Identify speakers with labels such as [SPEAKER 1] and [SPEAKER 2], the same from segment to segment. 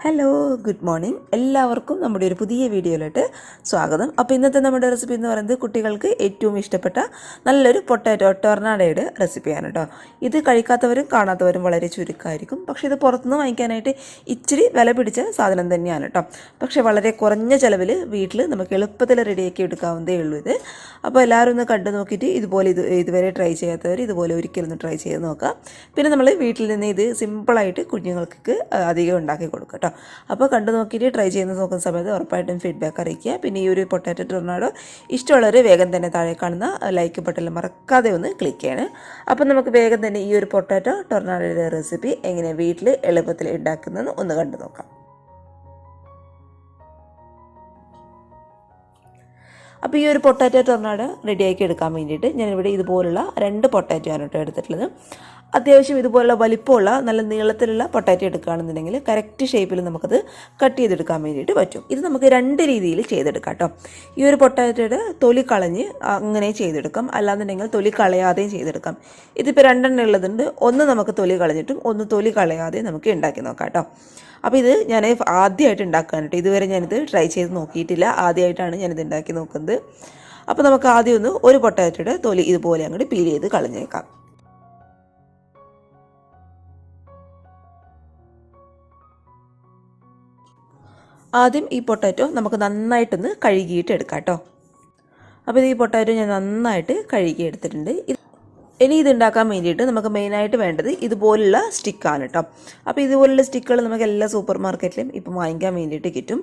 [SPEAKER 1] Hello good morning എല്ലാവർക്കും നമ്മുടെ ഒരു പുതിയ വീഡിയോയിലോട്ട് സ്വാഗതം. അപ്പോൾ ഇന്നത്തെ നമ്മുടെ റെസിപ്പി എന്ന് പറയുന്നത് കുട്ടികൾക്ക് ഏറ്റവും ഇഷ്ടപ്പെട്ട നല്ലൊരു പൊട്ടാറ്റോ ടൊർണാഡോയുടെ റെസിപ്പിയാണ് കേട്ടോ. ഇത് കഴിക്കാത്തവരും കാണാത്തവരും വളരെ ചുരുക്കമായിരിക്കും. പക്ഷേ ഇത് പുറത്തുനിന്ന് വാങ്ങിക്കാനായിട്ട് ഇച്ചിരി വില പിടിച്ച സാധനം തന്നെയാണ് കേട്ടോ. പക്ഷേ വളരെ കുറഞ്ഞ ചിലവിൽ വീട്ടിൽ നമുക്ക് എളുപ്പത്തിൽ റെഡിയാക്കി എടുക്കാവുന്നതേ ഉള്ളൂ ഇത്. അപ്പോൾ എല്ലാവരും ഒന്ന് കണ്ടു നോക്കിയിട്ട് ഇതുവരെ ട്രൈ ചെയ്യാത്തവർ ഇതുപോലെ ഒരിക്കലൊന്ന് ട്രൈ ചെയ്ത് നോക്കാം. പിന്നെ നമ്മൾ വീട്ടിൽ നിന്ന് ഇത് സിമ്പിളായിട്ട് കുഞ്ഞുങ്ങൾക്ക് അധികം ഉണ്ടാക്കി കൊടുക്കാം കേട്ടോ. അപ്പോൾ കണ്ടു നോക്കിയിട്ട് ട്രൈ ചെയ്ത് നോക്കുന്ന സമയത്ത് ഉറപ്പായിട്ടും ഫീഡ്ബാക്ക് അറിയിക്കുക. പിന്നെ ഈ ഒരു പൊട്ടാറ്റോ ടൊർണാഡോ ഇഷ്ടമുള്ളവർ വേഗം തന്നെ താഴെ കാണുന്ന ലൈക്ക് ബട്ടണിൽ മറക്കാതെ ഒന്ന് ക്ലിക്ക് ചെയ്യണം. അപ്പോൾ നമുക്ക് വേഗം തന്നെ ഈ ഒരു പൊട്ടാറ്റോ ടൊർണാഡോയുടെ റെസിപ്പി എങ്ങനെ വീട്ടിൽ എളുപ്പത്തിൽ ഉണ്ടാക്കുന്നതെന്ന് ഒന്ന് കണ്ടു നോക്കാം. അപ്പോൾ ഈ ഒരു പൊട്ടാറ്റോ ടൊർണാഡോ റെഡിയാക്കി എടുക്കാൻ വേണ്ടിയിട്ട് ഞാനിവിടെ ഇതുപോലുള്ള 2 പൊട്ടാറ്റോ ആണ് കേട്ടോ എടുത്തിട്ടുള്ളത്. അത്യാവശ്യം ഇതുപോലുള്ള വലിപ്പമുള്ള നല്ല നീളത്തിലുള്ള പൊട്ടാറ്റോ എടുക്കുകയാണെന്നുണ്ടെങ്കിൽ കറക്റ്റ് ഷേപ്പിൽ നമുക്കത് കട്ട് ചെയ്തെടുക്കാൻ വേണ്ടിയിട്ട് പറ്റും. ഇത് നമുക്ക് 2 രീതിയിൽ ചെയ്തെടുക്കാം കേട്ടോ. ഈ ഒരു പൊട്ടാറ്റോയുടെ തൊലി കളഞ്ഞ് അങ്ങനെ ചെയ്തെടുക്കാം, അല്ലാന്നുണ്ടെങ്കിൽ തൊലി കളയാതെയും ചെയ്തെടുക്കാം. ഇതിപ്പോൾ 2 ഉള്ളതുണ്ട്. ഒന്ന് നമുക്ക് തൊലി കളഞ്ഞിട്ടും ഒന്ന് തൊലി കളയാതെയും നമുക്ക് ഉണ്ടാക്കി നോക്കാം കേട്ടോ. അപ്പോൾ ഇത് ഞാൻ ആദ്യമായിട്ട് ഉണ്ടാക്കാൻ കേട്ടോ. ഇതുവരെ ഞാനിത് ട്രൈ ചെയ്ത് നോക്കിയിട്ടില്ല, ആദ്യമായിട്ടാണ് ഞാനിത് ഉണ്ടാക്കി നോക്കുന്നത്. അപ്പോൾ നമുക്ക് ആദ്യം ഒരു പൊട്ടാറ്റോയുടെ തൊലി ഇതുപോലെ അങ്ങോട്ട് പീൽ ചെയ്ത് കളഞ്ഞേക്കാം. ആദ്യം ഈ പൊട്ടാറ്റോ നമുക്ക് നന്നായിട്ടൊന്ന് കഴുകിയിട്ട് എടുക്കാം കേട്ടോ. അപ്പോൾ ഈ പൊട്ടാറ്റോ ഞാൻ നന്നായിട്ട് കഴുകി എടുത്തിട്ടുണ്ട്. ഇനി ഇതുണ്ടാക്കാൻ വേണ്ടിയിട്ട് നമുക്ക് മെയിനായിട്ട് വേണ്ടത് ഇതുപോലുള്ള സ്റ്റിക്കാണ് കേട്ടോ. അപ്പോൾ ഇതുപോലുള്ള സ്റ്റിക്കുകൾ നമുക്ക് എല്ലാ സൂപ്പർ മാർക്കറ്റിലും ഇപ്പം വാങ്ങിക്കാൻ വേണ്ടിയിട്ട് കിട്ടും.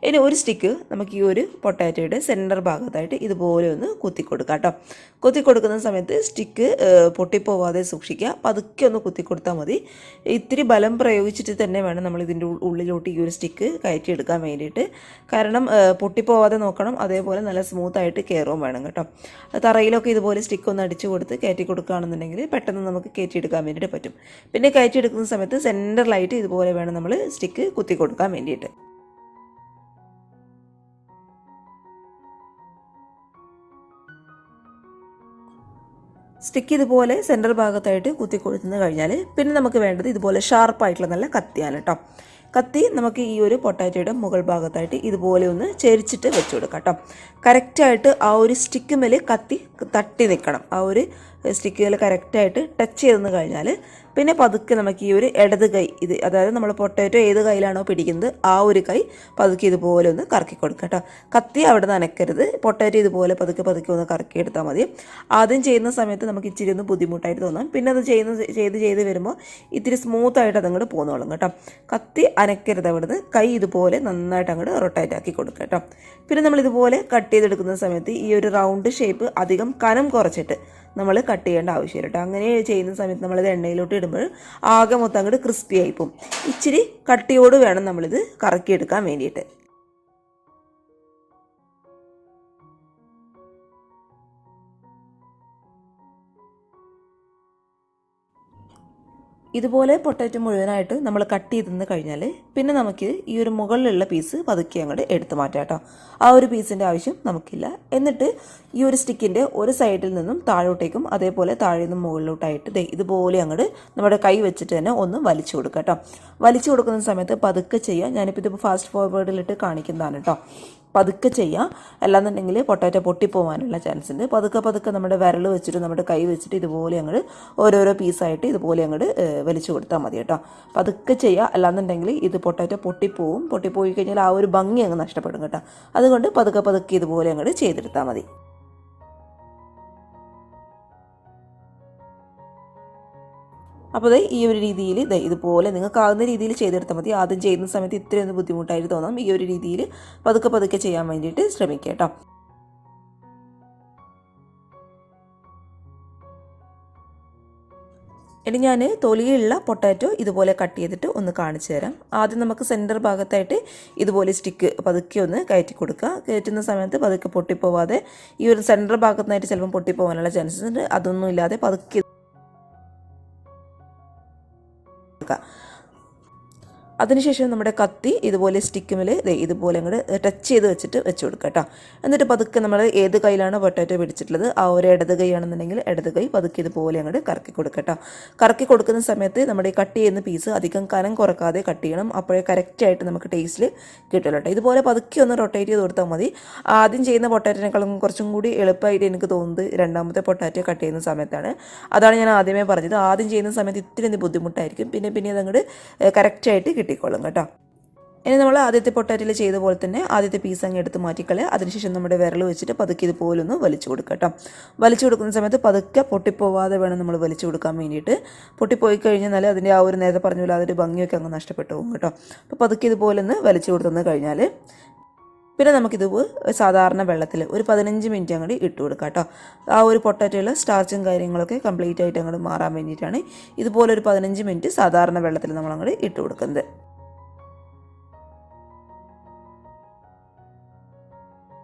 [SPEAKER 1] ഇനി ഒരു സ്റ്റിക്ക് നമുക്ക് ഈ ഒരു പൊട്ടാറ്റോയുടെ സെൻറ്റർ ഭാഗത്തായിട്ട് ഇതുപോലെ ഒന്ന് കുത്തി കൊടുക്കാം കേട്ടോ. കുത്തി കൊടുക്കുന്ന സമയത്ത് സ്റ്റിക്ക് പൊട്ടിപ്പോവാതെ സൂക്ഷിക്കുക. പതുക്കെ ഒന്ന് കുത്തി കൊടുത്താൽ മതി. ഇത്തിരി ബലം പ്രയോഗിച്ചിട്ട് തന്നെ വേണം നമ്മൾ ഇതിൻ്റെ ഉള്ളിലോട്ട് ഈ ഒരു സ്റ്റിക്ക് കയറ്റിയെടുക്കാൻ വേണ്ടിയിട്ട്. കാരണം പൊട്ടിപ്പോവാതെ നോക്കണം, അതേപോലെ നല്ല സ്മൂത്തായിട്ട് കയറുകയും വേണം കേട്ടോ. തറയിലൊക്കെ ഇതുപോലെ സ്റ്റിക്ക് ഒന്ന് അടിച്ചു കൊടുത്ത് കയറ്റി കൊടുക്കുകയാണെന്നുണ്ടെങ്കിൽ പെട്ടെന്ന് നമുക്ക് കയറ്റിയെടുക്കാൻ വേണ്ടിയിട്ട് പറ്റും. പിന്നെ കയറ്റിയെടുക്കുന്ന സമയത്ത് സെൻറ്ററിലായിട്ട് ഇതുപോലെ വേണം നമ്മൾ സ്റ്റിക്ക് കുത്തി കൊടുക്കാൻ വേണ്ടിയിട്ട്. സ്റ്റിക്ക് ഇതുപോലെ സെൻറ്റർ ഭാഗത്തായിട്ട് കുത്തി കൊടുത്തു കഴിഞ്ഞാൽ പിന്നെ നമുക്ക് വേണ്ടത് ഇതുപോലെ ഷാർപ്പായിട്ടുള്ള നല്ല കത്തിയാണ് കേട്ടോ. കത്തി നമുക്ക് ഈ ഒരു പൊട്ടാറ്റോയുടെ മുകൾ ഭാഗത്തായിട്ട് ഇതുപോലെ ഒന്ന് ചെരിച്ചിട്ട് വെച്ച് കൊടുക്കാം കേട്ടോ. കറക്റ്റായിട്ട് ആ ഒരു സ്റ്റിക്ക് മേൽ കത്തി തട്ടി നിൽക്കണം. ആ ഒരു സ്റ്റിക്കുകൾ കറക്റ്റായിട്ട് ടച്ച് ചെയ്തെന്ന് കഴിഞ്ഞാൽ പിന്നെ പതുക്കെ നമുക്ക് ഈ ഒരു ഇടത് കൈ ഇത്, അതായത് നമ്മൾ പൊട്ടാറ്റോ ഏത് കൈയിലാണോ പിടിക്കുന്നത് ആ ഒരു കൈ പതുക്കെ ഇതുപോലെ ഒന്ന് കറക്കി കൊടുക്കുക കേട്ടോ. കത്തി അവിടെ നിന്ന് അനക്കരുത്. പൊട്ടാറ്റോ ഇതുപോലെ പതുക്കെ ഒന്ന് കറക്കി എടുത്താൽ മതി. ആദ്യം ചെയ്യുന്ന സമയത്ത് നമുക്ക് ഇച്ചിരി ഒന്ന് ബുദ്ധിമുട്ടായിട്ട് തോന്നാം. പിന്നെ അത് ചെയ്ത് വരുമ്പോൾ ഇത്തിരി സ്മൂത്തായിട്ട് അതങ്ങോട്ട് പോന്നോളും കേട്ടോ. കത്തി അനക്കരുത് അവിടുന്ന്. കൈ ഇതുപോലെ നന്നായിട്ട് അങ്ങോട്ട് റൊട്ടേറ്റ് ആക്കി കൊടുക്കുക കേട്ടോ. പിന്നെ നമ്മളിതുപോലെ കട്ട് ചെയ്തെടുക്കുന്ന സമയത്ത് ഈ ഒരു റൗണ്ട് ഷേപ്പ് അധികം കനം കുറച്ചിട്ട് നമ്മൾ കട്ട് ചെയ്യേണ്ട ആവശ്യമില്ല കേട്ടോ. അങ്ങനെ ചെയ്യുന്ന സമയത്ത് നമ്മളിത് എണ്ണയിലോട്ട് ഇടുമ്പോൾ ആകെ മൊത്തം അങ്ങോട്ട് ക്രിസ്പി ആയിപ്പോവും. ഇച്ചിരി കട്ടിയോട് വേണം നമ്മളിത് കറക്കിയെടുക്കാൻ വേണ്ടിയിട്ട്. ഇതുപോലെ പൊട്ടാറ്റോ മുഴുവനായിട്ട് നമ്മൾ കട്ട് ചെയ്തെന്ന് കഴിഞ്ഞാൽ പിന്നെ നമുക്ക് ഈ ഒരു മുകളിലുള്ള പീസ് പതുക്കെ അങ്ങോട്ട് എടുത്ത് മാറ്റാം കേട്ടോ. ആ ഒരു പീസിൻ്റെ ആവശ്യം നമുക്കില്ല. എന്നിട്ട് ഈ ഒരു സ്റ്റിക്കിൻ്റെ ഒരു സൈഡിൽ നിന്നും താഴോട്ടേക്കും അതേപോലെ താഴെ നിന്നും മുകളിലോട്ടായിട്ട് ഇതുപോലെ അങ്ങോട്ട് നമ്മുടെ കൈ വെച്ചിട്ട് തന്നെ ഒന്ന് വലിച്ചു കൊടുക്കുക കേട്ടോ. വലിച്ചു കൊടുക്കുന്ന സമയത്ത് പതുക്കെ ചെയ്യുക. ഞാനിപ്പോൾ ഇതിപ്പോൾ ഫാസ്റ്റ് ഫോർവേഡിലിട്ട് കാണിക്കുന്നതാണ് കേട്ടോ. പതുക്കെ ചെയ്യാം, അല്ലാന്നുണ്ടെങ്കിൽ പൊട്ടാറ്റോ പൊട്ടിപ്പോവാനുള്ള ചാൻസ് ഉണ്ട്. പതുക്കെ നമ്മുടെ വിരൽ വെച്ചിട്ട് നമ്മുടെ കൈ വെച്ചിട്ട് ഇതുപോലെ അങ്ങോട്ട് ഓരോരോ പീസായിട്ട് ഇതുപോലെ അങ്ങോട്ട് വലിച്ചു കൊടുത്താൽ മതി കേട്ടോ. പതുക്കെ ചെയ്യുക, അല്ലാന്നുണ്ടെങ്കിൽ ഇത് പൊട്ടാറ്റോ പൊട്ടിപ്പോയി കഴിഞ്ഞാൽ ആ ഒരു ഭംഗി അങ്ങ് നഷ്ടപ്പെടും കേട്ടോ. അതുകൊണ്ട് പതുക്കെ ഇതുപോലെ അങ്ങോട്ട് ചെയ്തെടുത്താൽ മതി. അപ്പോൾ ഈ ഒരു രീതിയിൽ ഇതുപോലെ നിങ്ങൾക്കാവുന്ന രീതിയിൽ ചെയ്തെടുത്താൽ മതി. ആദ്യം ചെയ്യുന്ന സമയത്ത് ഇത്രയൊന്ന് ബുദ്ധിമുട്ടായിട്ട് തോന്നാം. ഈ ഒരു രീതിയിൽ പതുക്കെ ചെയ്യാൻ വേണ്ടിയിട്ട് ശ്രമിക്കുക കേട്ടോ. ഇനി ഞാൻ തൊലിയുള്ള പൊട്ടാറ്റോ ഇതുപോലെ കട്ട് ചെയ്തിട്ട് ഒന്ന് കാണിച്ചു തരാം. ആദ്യം നമുക്ക് സെൻറ്റർ ഭാഗത്തായിട്ട് ഇതുപോലെ സ്റ്റിക്ക് പതുക്കെ ഒന്ന് കയറ്റി കൊടുക്കുക. കയറ്റുന്ന സമയത്ത് പതുക്കെ പൊട്ടിപ്പോവാതെ, ഈ ഒരു സെൻറ്റർ ഭാഗത്തായിട്ട് ചിലപ്പം പൊട്ടിപ്പോവാനുള്ള ചാൻസസ് ഉണ്ട്. അതൊന്നും ഇല്ലാതെ പതുക്കെ അതിനുശേഷം നമ്മുടെ കത്തി ഇതുപോലെ സ്റ്റിക്കുമിൽ ഇതുപോലെ അങ്ങോട്ട് ടച്ച് ചെയ്ത് വെച്ചിട്ട് വെച്ച് കൊടുക്കുക കേട്ടോ. എന്നിട്ട് പതുക്കെ നമ്മൾ ഏത് കയ്യിലാണോ പൊട്ടാറ്റോ പിടിച്ചിട്ടുള്ളത് ആ ഒരു ഇടത് കൈയാണെന്നുണ്ടെങ്കിൽ ഇടത് കൈ പതുക്കെ ഇതുപോലെ അങ്ങോട്ട് കറക്കി കൊടുക്കുക കേട്ടോ. കറക്കി കൊടുക്കുന്ന സമയത്ത് നമ്മുടെ കട്ട് ചെയ്യുന്ന പീസ് അധികം കനം കുറക്കാതെ കട്ട് ചെയ്യണം. അപ്പോഴേ കറക്റ്റായിട്ട് നമുക്ക് ടേസ്റ്റിൽ കിട്ടുമല്ലോ കേട്ടോ. ഇതുപോലെ പതുക്കെ ഒന്ന് റൊട്ടേറ്റ് ചെയ്ത് കൊടുത്താൽ മതി. ആദ്യം ചെയ്യുന്ന പൊട്ടാറ്റോനേക്കാളും കുറച്ചും കൂടി എളുപ്പമായിട്ട് എനിക്ക് തോന്നുന്നത് രണ്ടാമത്തെ പൊട്ടാറ്റോ കട്ട് ചെയ്യുന്ന സമയത്താണ്. അതാണ് ഞാൻ ആദ്യമേ പറഞ്ഞത്. ആദ്യം ചെയ്യുന്ന സമയത്ത് ഇത്തിരി ബുദ്ധിമുട്ടായിരിക്കും, പിന്നെ അതങ്ങോട്ട് കറക്റ്റായിട്ട് കിട്ടിക്കോളും കേട്ടോ. ഇനി നമ്മൾ ആദ്യത്തെ പൊട്ടാറ്റോയിൽ ചെയ്ത പോലെ തന്നെ ആദ്യത്തെ പീസ് അങ്ങ് എടുത്ത് മാറ്റിക്കളയുക. അതിനുശേഷം നമ്മുടെ വിരൽ വെച്ചിട്ട് പതുക്കെ ഇതുപോലെ ഒന്ന് വലിച്ചു കൊടുക്കുക കേട്ടോ. വലിച്ചു കൊടുക്കുന്ന സമയത്ത് പതുക്കെ പൊട്ടിപ്പോവാതെ വേണം നമ്മൾ വലിച്ചു കൊടുക്കാൻ വേണ്ടിയിട്ട്. പൊട്ടിപ്പോയി കഴിഞ്ഞാൽ അതിൻ്റെ ആ ഒരു നേരത്തെ പറഞ്ഞ പോലെ അതൊരു ഭംഗിയൊക്കെ അങ്ങ് നഷ്ടപ്പെട്ടു പോകും കേട്ടോ. അപ്പോൾ പതുക്കെ ഇതുപോലെ ഒന്ന് വലിച്ചു കൊടുത്തു കഴിഞ്ഞാൽ പിന്നെ നമുക്കിത് സാധാരണ വെള്ളത്തിൽ ഒരു 15 മിനിറ്റ് അങ്ങോട്ട് ഇട്ട് കൊടുക്കാം കേട്ടോ. ആ ഒരു പൊട്ടാറ്റോയിൽ സ്റ്റാർച്ചും കാര്യങ്ങളൊക്കെ കംപ്ലീറ്റ് ആയിട്ട് അങ്ങോട്ട് മാറാൻ വേണ്ടിയിട്ടാണ് ഇതുപോലെ ഒരു 15 മിനിറ്റ് സാധാരണ വെള്ളത്തിൽ നമ്മൾ അങ്ങോട്ട് ഇട്ട് കൊടുക്കുന്നത്.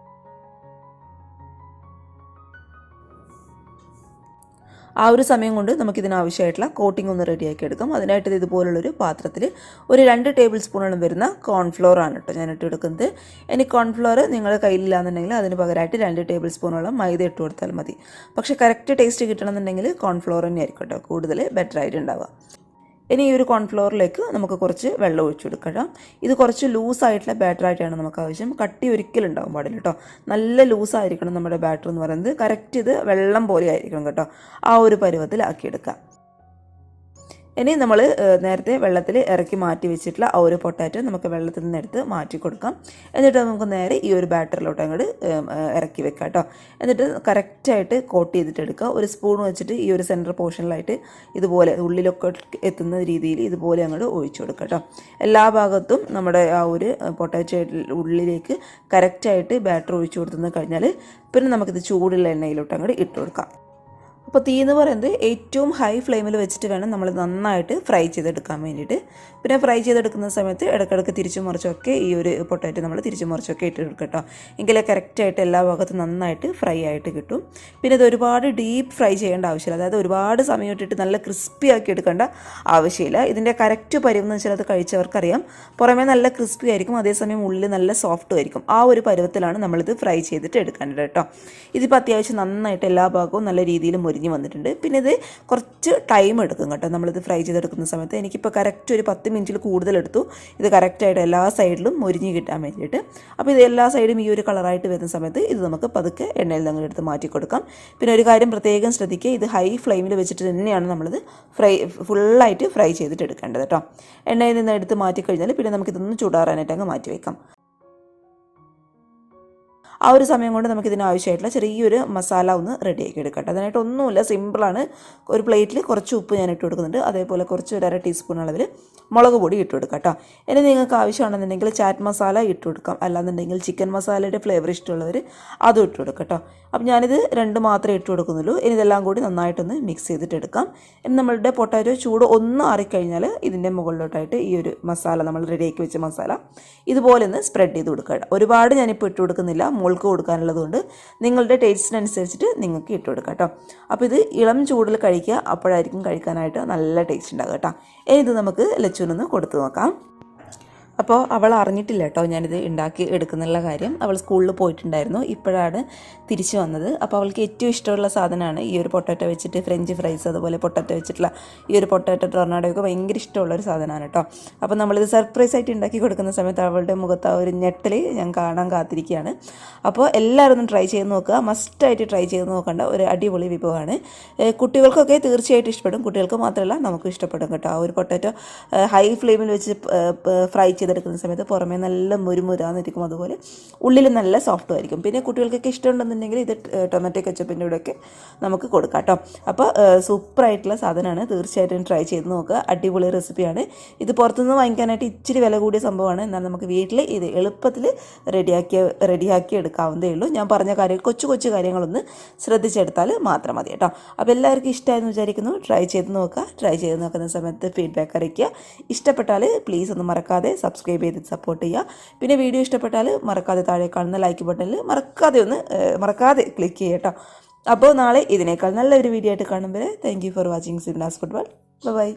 [SPEAKER 1] ആ ഒരു സമയം കൊണ്ട് നമുക്കിതിനാവശ്യമായിട്ടുള്ള കോട്ടിംഗ് ഒന്ന് റെഡിയാക്കി എടുക്കാം. അതിനായിട്ട് ഇതുപോലുള്ളൊരു പാത്രത്തിൽ ഒരു 2 ടേബിൾ സ്പൂണോളം വരുന്ന കോൺഫ്ലോർ ആണ് കേട്ടോ ഞാൻ ഇട്ട് എടുക്കുന്നത്. ഇനി കോൺഫ്ലോർ നിങ്ങളുടെ കയ്യിലില്ലാന്നുണ്ടെങ്കിൽ അതിന് പകരമായിട്ട് 2 ടേബിൾ സ്പൂണോളം മൈദ ഇട്ട് കൊടുത്താൽ മതി. പക്ഷേ കറക്റ്റ് ടേസ്റ്റ് കിട്ടണമെന്നുണ്ടെങ്കിൽ കോൺഫ്ലോർ തന്നെ ആയിരിക്കും കേട്ടോ കൂടുതൽ ബെറ്റർ ആയിട്ട് ഉണ്ടാവുക. ഇനി ഈ ഒരു കോൺഫ്ലോറിലേക്ക് നമുക്ക് കുറച്ച് വെള്ളം ഒഴിച്ചു കൊടുക്കണം. ഇത് കുറച്ച് ലൂസായിട്ടുള്ള ബാറ്ററായിട്ടാണ് നമുക്ക് ആവശ്യം. കട്ടി ഒരിക്കലും ഉണ്ടാകാൻ പാടില്ല കേട്ടോ. നല്ല ലൂസായിരിക്കണം നമ്മുടെ ബാറ്റർ എന്ന് പറയുന്നത്. കറക്റ്റ് ഇത് വെള്ളം പോലെ ആയിരിക്കണം കേട്ടോ. ആ ഒരു പരുവത്തിലാക്കിയെടുക്കാം. ഇനി നമ്മൾ നേരത്തെ വെള്ളത്തിൽ ഇറക്കി മാറ്റി വെച്ചിട്ടുള്ള ആ ഒരു പൊട്ടാറ്റോ നമുക്ക് വെള്ളത്തിൽ നിന്ന് എടുത്ത് മാറ്റി കൊടുക്കാം. എന്നിട്ട് നമുക്ക് നേരെ ഈ ഒരു ബാറ്ററിലോട്ട് അങ്ങോട്ട് ഇറക്കി വെക്കാം കേട്ടോ. എന്നിട്ട് കറക്റ്റായിട്ട് കോട്ട് ചെയ്തിട്ട് എടുക്കുക. ഒരു സ്പൂൺ വെച്ചിട്ട് ഈ ഒരു സെൻറ്റർ പോർഷനിലായിട്ട് ഇതുപോലെ ഉള്ളിലൊക്കെ എത്തുന്ന രീതിയിൽ ഇതുപോലെ അങ്ങോട്ട് ഒഴിച്ചു കൊടുക്കുക കേട്ടോ. എല്ലാ ഭാഗത്തും നമ്മുടെ ആ ഒരു പൊട്ടാറ്റോ ഉള്ളിലേക്ക് കറക്റ്റായിട്ട് ബാറ്റർ ഒഴിച്ചു കൊടുത്തു കഴിഞ്ഞാൽ പിന്നെ നമുക്കിത് ചൂടുള്ള എണ്ണയിലോട്ട് അങ്ങോട്ട് ഇട്ട് കൊടുക്കാം. അപ്പോൾ തീ എന്ന് പറയുന്നത് ഏറ്റവും ഹൈ ഫ്ലെയിമിൽ വെച്ചിട്ട് വേണം നമ്മൾ നന്നായിട്ട് ഫ്രൈ ചെയ്തെടുക്കാൻ വേണ്ടിയിട്ട്. പിന്നെ ഫ്രൈ ചെയ്തെടുക്കുന്ന സമയത്ത് ഇടയ്ക്കിടയ്ക്ക് തിരിച്ചും മറിച്ചൊക്കെ ഈ ഒരു പൊട്ടാറ്റോ നമ്മൾ തിരിച്ചും മറിച്ചൊക്കെ ഇട്ടെടുക്കുക കേട്ടോ. എങ്കിലേ കറക്റ്റായിട്ട് എല്ലാ ഭാഗത്തും നന്നായിട്ട് ഫ്രൈ ആയിട്ട് കിട്ടും. പിന്നെ ഇത് ഒരുപാട് ഡീപ്പ് ഫ്രൈ ചെയ്യേണ്ട ആവശ്യമില്ല. അതായത് ഒരുപാട് സമയം ഇട്ടിട്ട് നല്ല ക്രിസ്പി ആക്കി എടുക്കേണ്ട ആവശ്യമില്ല. ഇതിൻ്റെ കറക്റ്റ് പരുവം എന്ന് വെച്ചാൽ അത് കഴിച്ചവർക്കറിയാം. പുറമേ നല്ല ക്രിസ്പി ആയിരിക്കും, അതേസമയം ഉള്ളിൽ നല്ല സോഫ്റ്റും ആയിരിക്കും. ആ ഒരു പരുവത്തിലാണ് നമ്മളിത് ഫ്രൈ ചെയ്തിട്ട് എടുക്കേണ്ടത് കേട്ടോ. ഇതിപ്പോൾ അത്യാവശ്യം നന്നായിട്ട് എല്ലാ ഭാഗവും നല്ല രീതിയിൽ മുരിഞ്ഞ് വന്നിട്ടുണ്ട്. പിന്നെ ഇത് കുറച്ച് ടൈം എടുക്കും കേട്ടോ നമ്മളിത് ഫ്രൈ ചെയ്തെടുക്കുന്ന സമയത്ത്. എനിക്കിപ്പോൾ കറക്റ്റ് ഒരു 10 മിനിറ്റിൽ കൂടുതൽ എടുത്തു ഇത് കറക്റ്റായിട്ട് എല്ലാ സൈഡിലും മുരിഞ്ഞ് കിട്ടാൻ വേണ്ടിയിട്ട്. അപ്പോൾ ഇത് എല്ലാ സൈഡും ഈ ഒരു കളറായിട്ട് വരുന്ന സമയത്ത് ഇത് നമുക്ക് പതുക്കെ എണ്ണയിൽ നിന്ന് എടുത്ത് മാറ്റി കൊടുക്കാം. പിന്നെ ഒരു കാര്യം പ്രത്യേകം ശ്രദ്ധിക്കുക, ഇത് ഹൈ ഫ്ലെയിമിൽ വെച്ചിട്ട് തന്നെയാണ് നമ്മളിത് ഫുള്ളായിട്ട് ഫ്രൈ ചെയ്തിട്ട് എടുക്കേണ്ടത് കേട്ടോ. എണ്ണയിൽ നിന്ന് എടുത്ത് മാറ്റി കഴിഞ്ഞാൽ പിന്നെ നമുക്കിതൊന്ന് ചൂടാറാനായിട്ട് അങ്ങ് മാറ്റി വയ്ക്കാം. ആ ഒരു സമയം കൊണ്ട് നമുക്കിതിനാവശ്യമായിട്ടുള്ള ചെറിയൊരു മസാല ഒന്ന് റെഡിയാക്കി എടുക്കട്ടെ. അതിനായിട്ട് ഒന്നുമില്ല, സിമ്പിളാണ്. ഒരു പ്ലേറ്റിൽ കുറച്ച് ഉപ്പ് ഞാൻ ഇട്ട് കൊടുക്കുന്നുണ്ട്. അതേപോലെ കുറച്ച് ഒരു 1/2 ടീസ്പൂൺ അളവിൽ മുളക് പൊടി ഇട്ട് കൊടുക്കാം കേട്ടോ. ഇനി നിങ്ങൾക്ക് ആവശ്യമാണെന്നുണ്ടെങ്കിൽ ചാറ്റ് മസാല ഇട്ട് കൊടുക്കാം. അല്ലാന്നുണ്ടെങ്കിൽ ചിക്കൻ മസാലയുടെ ഫ്ലേവർ ഇഷ്ടമുള്ളവർ അതും ഇട്ട് കൊടുക്കാം കേട്ടോ. അപ്പം ഞാനിത് 2 മാത്രമേ ഇട്ട് കൊടുക്കുന്നുള്ളൂ. ഇനി ഇതെല്ലാം കൂടി നന്നായിട്ടൊന്ന് മിക്സ് ചെയ്തിട്ട് എടുക്കാം. ഇനി നമ്മളുടെ പൊട്ടാറ്റോ ചൂട് ഒന്ന് ആറിക്കഴിഞ്ഞാൽ ഇതിൻ്റെ മുകളിലോട്ടായിട്ട് ഈ ഒരു മസാല നമ്മൾ റെഡിയാക്കി വെച്ച മസാല ഇതുപോലെ ഒന്ന് സ്പ്രെഡ് ചെയ്ത് കൊടുക്കുക. ഒരുപാട് ഞാനിപ്പോൾ ഇട്ട് കൊടുക്കുന്നില്ല, മോൾക്ക് കൊടുക്കാനുള്ളതുകൊണ്ട് നിങ്ങളുടെ ടേസ്റ്റിനനുസരിച്ചിട്ട് നിങ്ങൾക്ക് ഇട്ട് കൊടുക്കാം കേട്ടോ. അപ്പോൾ ഇത് ഇളം ചൂടിൽ കഴിക്കുക, അപ്പോഴായിരിക്കും കഴിക്കാനായിട്ട് നല്ല ടേസ്റ്റ് ഉണ്ടാകുക കേട്ടോ. ഇനി ഇത് നമുക്ക് ലച്ചുവിനൊന്ന് കൊടുത്തു നോക്കാം. അപ്പോൾ അവൾ അറിഞ്ഞിട്ടില്ല കേട്ടോ ഞാനിത് ഉണ്ടാക്കി എടുക്കുന്നുള്ള കാര്യം. അവൾ സ്കൂളിൽ പോയിട്ടുണ്ടായിരുന്നു, ഇപ്പോഴാണ് തിരിച്ചു വന്നത്. അപ്പോൾ അവൾക്ക് ഏറ്റവും ഇഷ്ടമുള്ള സാധനമാണ് ഈ ഒരു പൊട്ടാറ്റോ വെച്ചിട്ട് ഫ്രഞ്ച് ഫ്രൈസ്, അതുപോലെ പൊട്ടാറ്റോ വെച്ചിട്ടുള്ള ഈ ഒരു പൊട്ടാറ്റോ ടൊർണാഡോയൊക്കെ ഭയങ്കര ഇഷ്ടമുള്ളൊരു സാധനമാണ് കേട്ടോ. അപ്പോൾ നമ്മളിത് സർപ്രൈസ് ആയിട്ട് ഉണ്ടാക്കി കൊടുക്കുന്ന സമയത്ത് അവളുടെ മുഖത്ത് ആ ഒരു ഞെട്ടൽ ഞാൻ കാണാൻ കാത്തിരിക്കുകയാണ്. അപ്പോൾ എല്ലാവരും ഒന്ന് ട്രൈ ചെയ്ത് നോക്കുക, മസ്റ്റായിട്ട് ട്രൈ ചെയ്ത് നോക്കേണ്ട ഒരു അടിപൊളി വിഭവമാണ്. കുട്ടികൾക്കൊക്കെ തീർച്ചയായിട്ടും ഇഷ്ടപ്പെടും, കുട്ടികൾക്ക് മാത്രമല്ല നമുക്കും ഇഷ്ടപ്പെടും കേട്ടോ. ആ ഒരു പൊട്ടാറ്റോ ഹൈ ഫ്ലെയിമിൽ വെച്ച് ഫ്രൈ ചെയ്തെടുക്കുന്ന സമയത്ത് പുറമേ നല്ല മുരുമുരാന്നിരിക്കും, അതുപോലെ ഉള്ളിൽ നല്ല സോഫ്റ്റും ആയിരിക്കും. പിന്നെ കുട്ടികൾക്കൊക്കെ ഇഷ്ടമുണ്ടെന്നുണ്ടെങ്കിൽ ഇത് ടൊമാറ്റോ കെച്ചപ്പിൻ്റെ കൂടെയൊക്കെ നമുക്ക് കൊടുക്കാം കേട്ടോ. അപ്പോൾ സൂപ്പറായിട്ടുള്ള സാധനമാണ്, തീർച്ചയായിട്ടും ട്രൈ ചെയ്ത് നോക്കുക. അടിപൊളി റെസിപ്പിയാണ്. ഇത് പുറത്തുനിന്ന് വാങ്ങിക്കാനായിട്ട് ഇച്ചിരി വില കൂടിയ സംഭവമാണ്, എന്നാൽ നമുക്ക് വീട്ടിൽ ഇത് എളുപ്പത്തിൽ റെഡിയാക്കി എടുക്കാവുന്നതേ ഉള്ളൂ. ഞാൻ പറഞ്ഞ കൊച്ചു കൊച്ചു കാര്യങ്ങളൊന്ന് ശ്രദ്ധിച്ചെടുത്താൽ മാത്രം മതി കേട്ടോ. അപ്പോൾ എല്ലാവർക്കും ഇഷ്ടമായെന്ന് വിചാരിക്കുന്നു. ട്രൈ ചെയ്ത് നോക്കുക. ട്രൈ ചെയ്ത് നോക്കുന്ന സമയത്ത് ഫീഡ്ബാക്ക് അറിയിക്കുക. ഇഷ്ടപ്പെട്ടാൽ പ്ലീസ് ഒന്ന് മറക്കാതെ സബ്സ്ക്രൈബ് ചെയ്ത് സപ്പോർട്ട് ചെയ്യുക. പിന്നെ വീഡിയോ ഇഷ്ടപ്പെട്ടാൽ മറക്കാതെ താഴെ കാണുന്ന ലൈക്ക് ബട്ടണിൽ മറക്കാതെ ക്ലിക്ക് ചെയ്യുക കേട്ടോ. അപ്പോൾ നാളെ ഇതിനേക്കാൾ നല്ലൊരു വീഡിയോ ആയിട്ട് കാണുമ്പോൾ thank you for watching Simnas football. By.